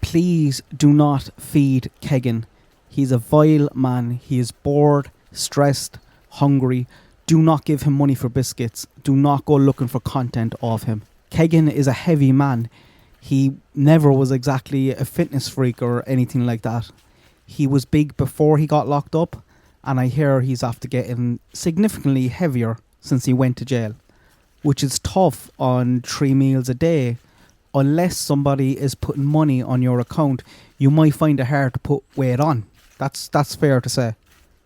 Please do not feed Kegan. He's a vile man. He is bored, stressed, hungry. Do not give him money for biscuits. Do not go looking for content of him. Kegan is a heavy man. He never was exactly a fitness freak or anything like that. He was big before he got locked up, and I hear he's after getting significantly heavier since he went to jail, which is tough on 3 meals a day. Unless somebody is putting money on your account, you might find it hard to put weight on. That's fair to say.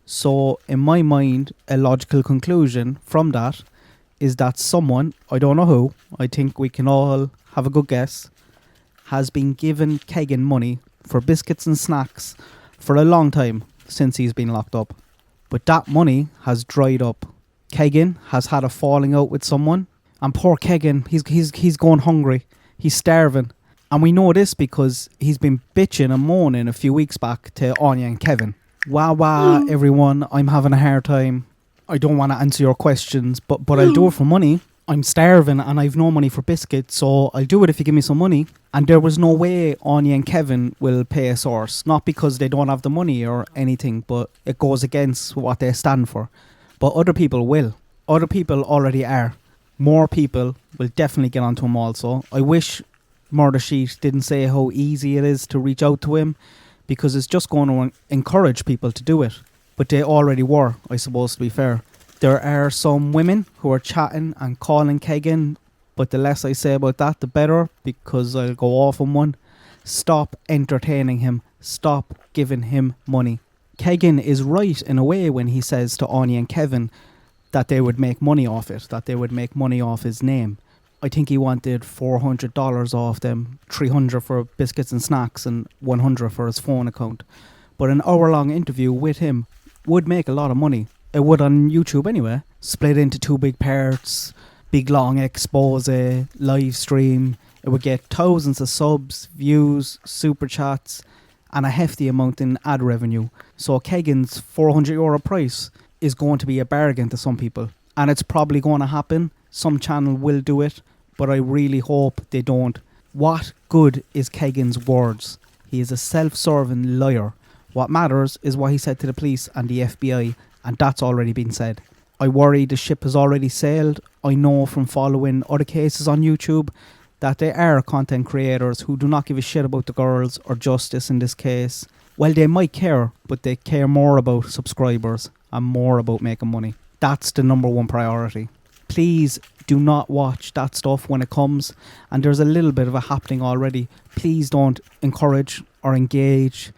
So in my mind, a logical conclusion from that is that someone, I don't know who, I think we can all have a good guess, has been giving Kegan money for biscuits and snacks for a long time since he's been locked up. But that money has dried up. Kegan has had a falling out with someone, and poor Kegan, he's going hungry. He's starving. And we know this because he's been bitching and moaning a few weeks back to Anya and Kevin. Wah, everyone, I'm having a hard time. I don't want to answer your questions, but I'll do it for money. I'm starving and I've no money for biscuits, so I'll do it if you give me some money. And there was no way Anya and Kevin will pay a source. Not because they don't have the money or anything, but it goes against what they stand for. But other people will. Other people already are. More people will definitely get onto him also. I wish Murder Sheet didn't say how easy it is to reach out to him, because it's just going to encourage people to do it. But they already were, I suppose, to be fair. There are some women who are chatting and calling Kegan, but the less I say about that, the better, because I'll go off on one. Stop entertaining him. Stop giving him money. Kegan is right in a way when he says to Anya and Kevin that they would make money off it, that they would make money off his name. I think he wanted $400 off them, $300 for biscuits and snacks and $100 for his phone account. But an hour-long interview with him would make a lot of money. It would on YouTube anyway. Split into 2 big parts, big long expose, live stream. It would get thousands of subs, views, super chats, and a hefty amount in ad revenue. So Kegan's €400 price is going to be a bargain to some people. And it's probably going to happen. Some channel will do it, but I really hope they don't. What good is Kegan's words? He is a self-serving liar. What matters is what he said to the police and the FBI, and that's already been said. I worry the ship has already sailed. I know from following other cases on YouTube that there are content creators who do not give a shit about the girls or justice in this case. Well, they might care, but they care more about subscribers and more about making money. That's the number one priority. Please do not watch that stuff when it comes, and there's a little bit of it happening already. Please don't encourage or engage.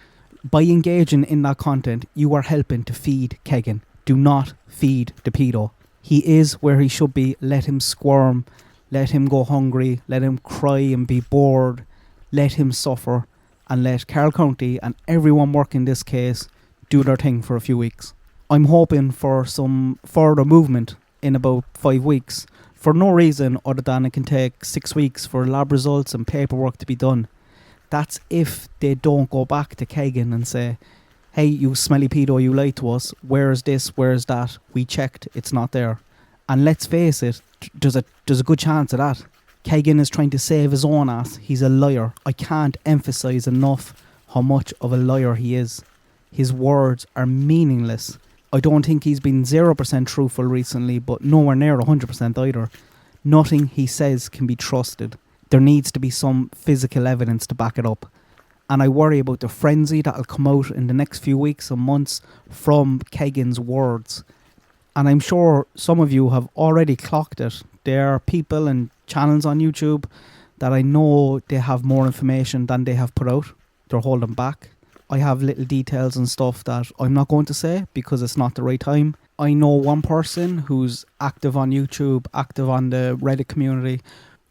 By engaging in that content, you are helping to feed Kegan. Do not feed the pedo. He is where he should be. Let him squirm. Let him go hungry. Let him cry and be bored. Let him suffer. And let Carroll County and everyone working this case do their thing for a few weeks. I'm hoping for some further movement in about 5 weeks. For no reason other than it can take 6 weeks for lab results and paperwork to be done. That's if they don't go back to Kegan and say, hey, you smelly pedo, you lied to us. Where's this? Where's that? We checked. It's not there. And let's face it, there's a good chance of that. Kegan is trying to save his own ass. He's a liar. I can't emphasize enough how much of a liar he is. His words are meaningless. I don't think he's been 0% truthful recently, but nowhere near 100% either. Nothing he says can be trusted. There needs to be some physical evidence to back it up. And I worry about the frenzy that'll come out in the next few weeks and months from Kegan's words. And I'm sure some of you have already clocked it. There are people and channels on YouTube that I know they have more information than they have put out. They're holding back. I have little details and stuff that I'm not going to say because it's not the right time. I know one person who's active on YouTube, active on the Reddit community,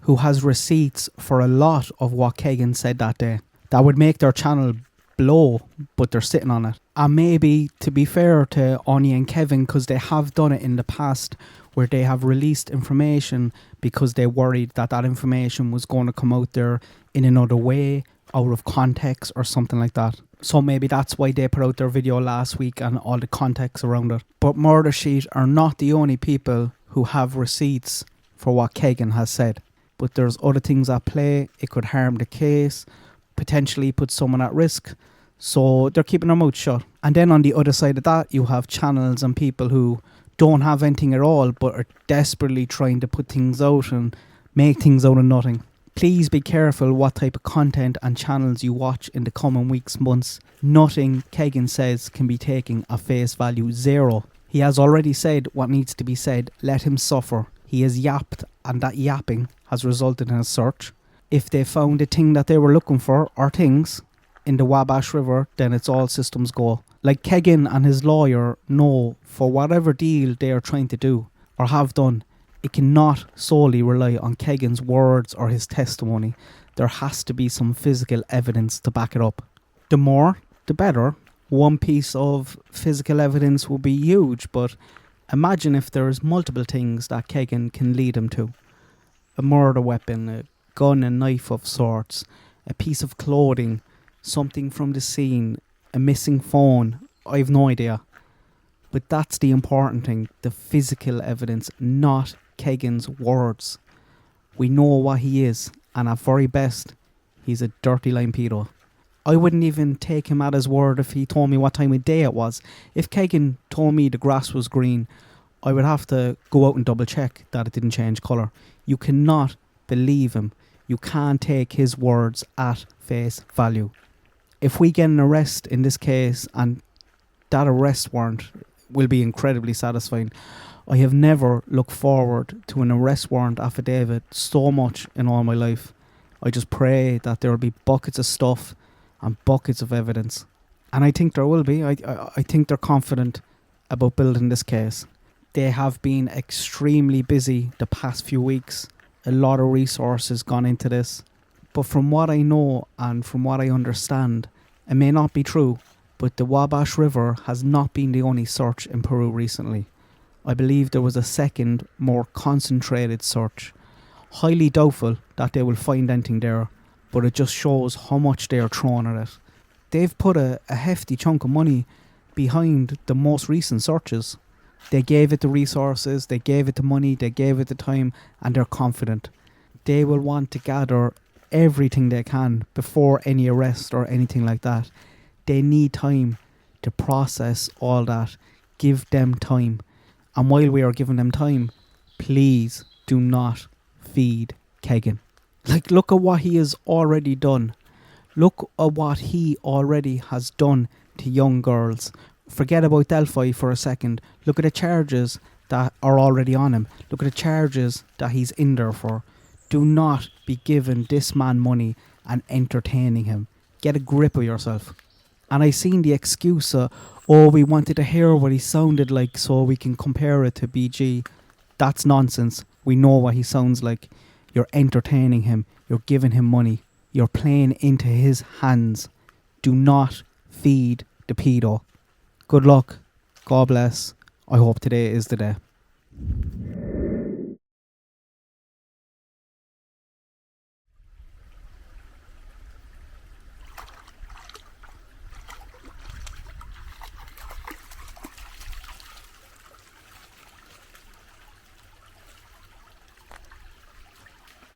who has receipts for a lot of what Kegan said that day. That would make their channel blow, but they're sitting on it. And maybe, to be fair to Anya and Kevin, because they have done it in the past, where they have released information because they worried that that information was going to come out there in another way, out of context or something like that. So maybe that's why they put out their video last week and all the context around it. But Murder Sheet are not the only people who have receipts for what Kegan has said. But there's other things at play. It could harm the case. potentially put someone at risk. So they're keeping their mouth shut. And then on the other side of that, you have channels and people who don't have anything at all but are desperately trying to put things out and make things out of nothing. Please be careful what type of content and channels you watch in the coming weeks, months. Nothing Kegan says can be taken at face value, zero. He has already said what needs to be said. Let him suffer. He has yapped, and that yapping has resulted in a search. If they found the thing that they were looking for, or things, in the Wabash River, then it's all systems go. Like Kegan and his lawyer know, for whatever deal they are trying to do, or have done, it cannot solely rely on Kegan's words or his testimony. There has to be some physical evidence to back it up. The more, the better. One piece of physical evidence will be huge, but imagine if there's multiple things that Kegan can lead him to. A murder weapon, a gun and knife of sorts, a piece of clothing, something from the scene, a missing phone. I've no idea. But that's the important thing, the physical evidence, not Kegan's words. We know what he is, and at very best, he's a dirty line pedo. I wouldn't even take him at his word if he told me what time of day it was. If Kegan told me the grass was green, I would have to go out and double check that it didn't change colour. You cannot believe him. You can't take his words at face value. If we get an arrest in this case, and that arrest warrant will be incredibly satisfying. I have never looked forward to an arrest warrant affidavit so much in all my life. I just pray that there will be buckets of stuff and buckets of evidence. And I think there will be. I think they're confident about building this case. They have been extremely busy the past few weeks. A lot of resources gone into this. But from what I know and from what I understand, it may not be true, but the Wabash River has not been the only search in Peru recently. I believe there was a second, more concentrated search. Highly doubtful that they will find anything there, but it just shows how much they are throwing at it. They've put a hefty chunk of money behind the most recent searches. They gave it the resources, they gave it the money, they gave it the time, and they're confident. They will want to gather everything they can before any arrest or anything like that. They need time to process all that. Give them time. And while we are giving them time, please do not feed Kegan. Like, look at what he has already done. Look at what he already has done to young girls. Forget about Delphi for a second. Look at the charges that are already on him. Look at the charges that he's in there for. Do not be giving this man money and entertaining him. Get a grip of yourself. And I seen the excuse we wanted to hear what he sounded like so we can compare it to BG. That's nonsense. We know what he sounds like. You're entertaining him. You're giving him money. You're playing into his hands. Do not feed the pedo. Good luck. God bless. I hope today is the day.